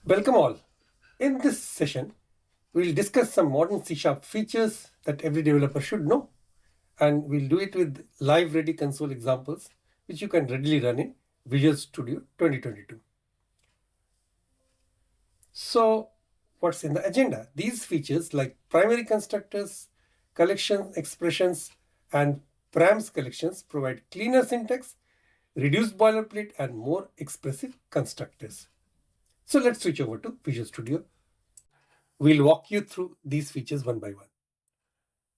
Welcome all. In this session, we'll discuss some modern C# features that every developer should know, and we'll do it with live ready console examples, which you can readily run in Visual Studio 2022. So, what's in the agenda? These features like primary constructors, collection expressions, and params collections provide cleaner syntax, reduced boilerplate, and more expressive constructors. So let's switch over to Visual Studio. We'll walk you through these features one by one.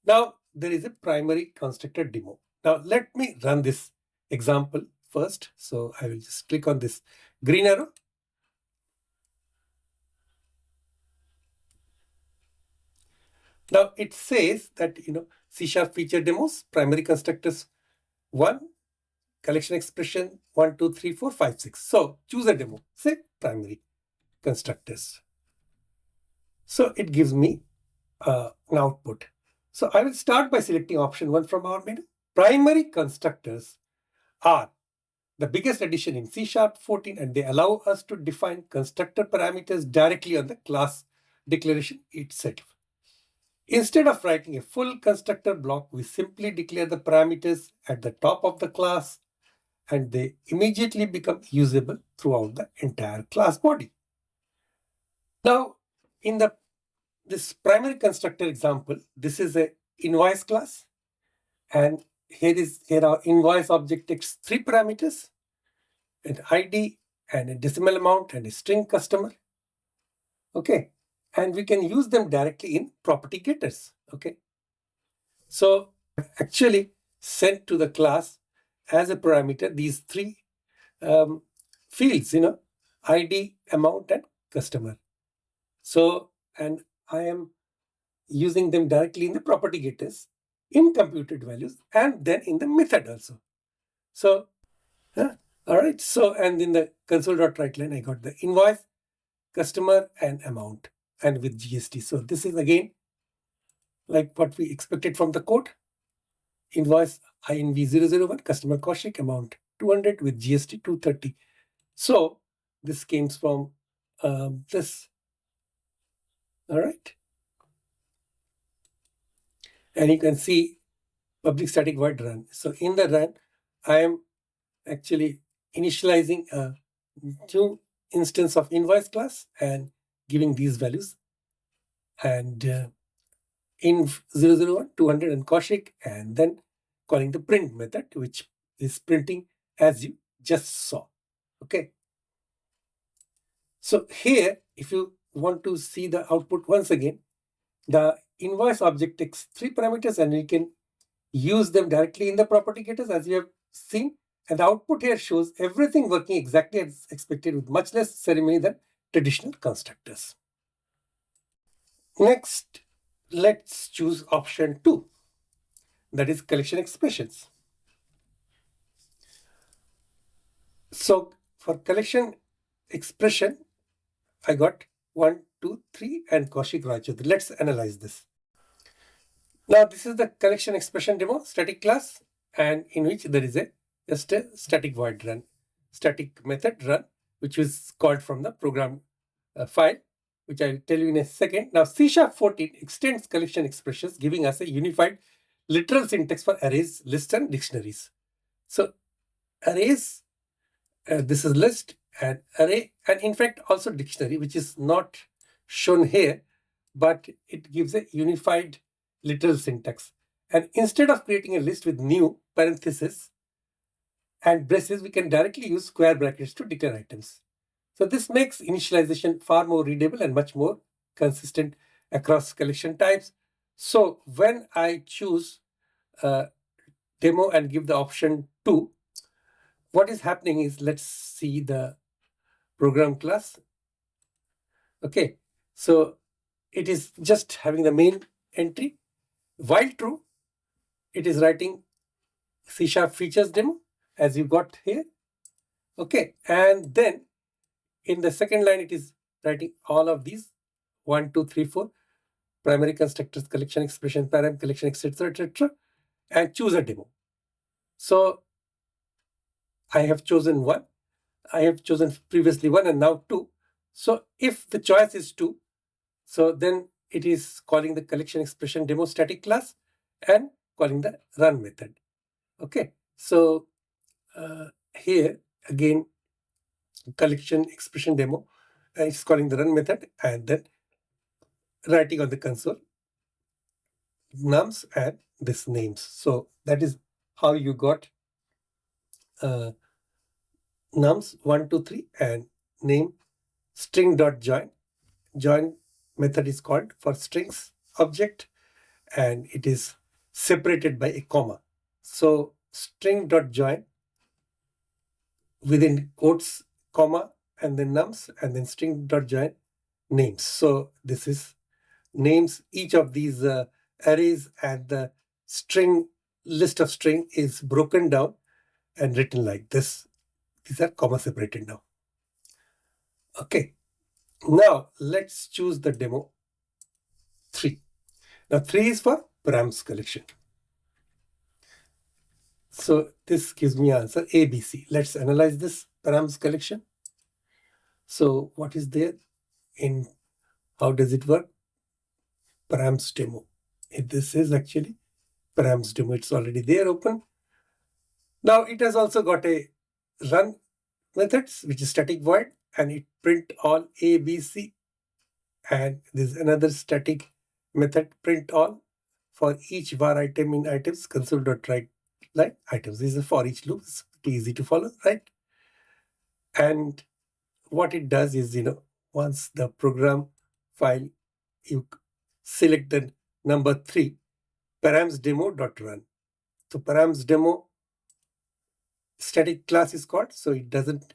Now, there is a primary constructor demo. Now, let me run this example first. So I will just click on this green arrow. Now, it says that, C# feature demos, primary constructors 1, collection expression 1, 2, 3, 4, 5, 6. So choose a demo, say primary constructors. So it gives me an output. So I will start by selecting option 1 from our menu. Primary constructors are the biggest addition in C# 14, and they allow us to define constructor parameters directly on the class declaration itself. Instead of writing a full constructor block, we simply declare the parameters at the top of the class, and they immediately become usable throughout the entire class body. Now, in this primary constructor example, this is a invoice class, and here are invoice object takes 3 parameters, an ID and a decimal amount and a string customer. Okay, and we can use them directly in property getters. Okay, so actually sent to the class as a parameter these 3 fields, ID, amount, and customer. So, and I am using them directly in the property getters in computed values and then in the method also. So, all right. So, and in the console.write line, I got the invoice, customer, and amount, and with GST. So this is again like what we expected from the code. Invoice INV001, customer Kaushik, amount 200 with GST 230. So this came from this. All right. And you can see public static void run. So in the run, I am actually initializing a new instance of invoice class and giving these values. And in 001, 200 and Kaushik, and then calling the print method, which is printing as you just saw. Okay. So here, if you want to see the output once again, the invoice object takes 3 parameters and we can use them directly in the property getters as you have seen. And the output here shows everything working exactly as expected with much less ceremony than traditional constructors. Next, let's choose option 2, that is collection expressions. So for collection expression, I got 1, 2, 3 and Kaushik Rajyodhri. Let's analyze this. Now this is the collection expression demo static class, and in which there is just a static void run, static method run, which is called from the program file, which I'll tell you in a second. Now C# 14 extends collection expressions, giving us a unified literal syntax for arrays, lists, and dictionaries. So arrays, this is list and array, and in fact also dictionary, which is not shown here, but it gives a unified literal syntax. And instead of creating a list with new parentheses and braces, we can directly use square brackets to declare items. So this makes initialization far more readable and much more consistent across collection types. So when I choose demo and give the option 2, what is happening is, let's see the program class. Okay, so it is just having the main entry. While true, it is writing C# features demo as you got here. Okay, and then in the second line, it is writing all of these 1, 2, 3, 4 primary constructors, collection expression, param, collection, etc., and choose a demo. So I have chosen 1. I have chosen previously 1 and now 2. So if the choice is 2, so then it is calling the collection expression demo static class and calling the run method. Okay, so here again collection expression demo is calling the run method and then writing on the console nums and this names. So that is how you got nums 1, 2, 3 and name string.join. Join method is called for strings object and it is separated by a comma. So string.join within quotes comma and then nums and then string.join names. So this is names each of these arrays and the string list of string is broken down and written like this. These are comma separated now. Okay, now let's choose the demo 3. Now 3 is for params collection. So this gives me answer ABC. Let's analyze this params collection. So what is there in how does it work? Params demo. This is actually params demo. It's already there open. Now it has also got a run methods which is static void and it print all A, B, C, and there's another static method print all for each var item in items console.write line items. This is a for each loop. It's pretty easy to follow, right? And what it does is, once the program file, you select the number 3, params demo.run. So params demo static class is called, so it doesn't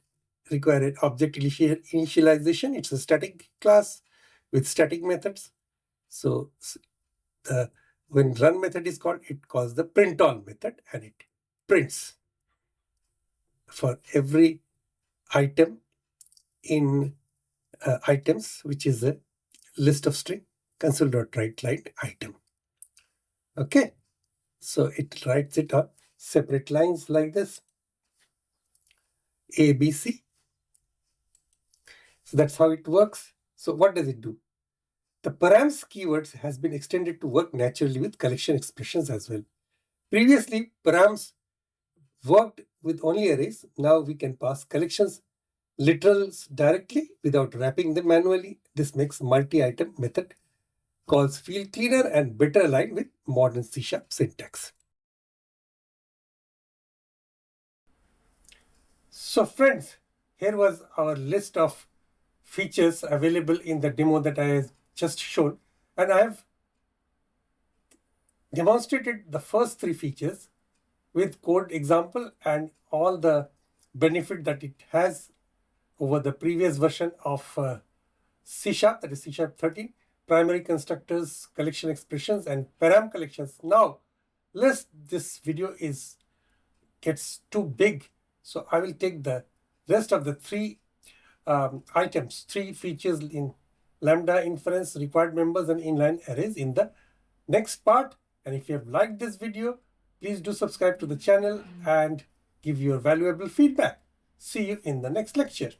require an object initialization. It's a static class with static methods. So when run method is called, it calls the print all method and it prints for every item in items, which is a list of string console.write line item. Okay, so it writes it on separate lines like this, A, B, C. So that's how it works. So what does it do? The params keywords has been extended to work naturally with collection expressions as well. Previously, params worked with only arrays. Now we can pass collections literals directly without wrapping them manually. This makes multi-item method calls feel cleaner and better aligned with modern C# syntax. So friends, here was our list of features available in the demo that I have just shown, and I have demonstrated the first 3 features with code example and all the benefit that it has over the previous version of C#, that is C# 13, primary constructors, collection expressions, and param collections. Now, this video gets too big, so I will take the rest of the 3 items, 3 features in lambda inference, required members, and inline arrays in the next part. And if you have liked this video, please do subscribe to the channel and give your valuable feedback. See you in the next lecture.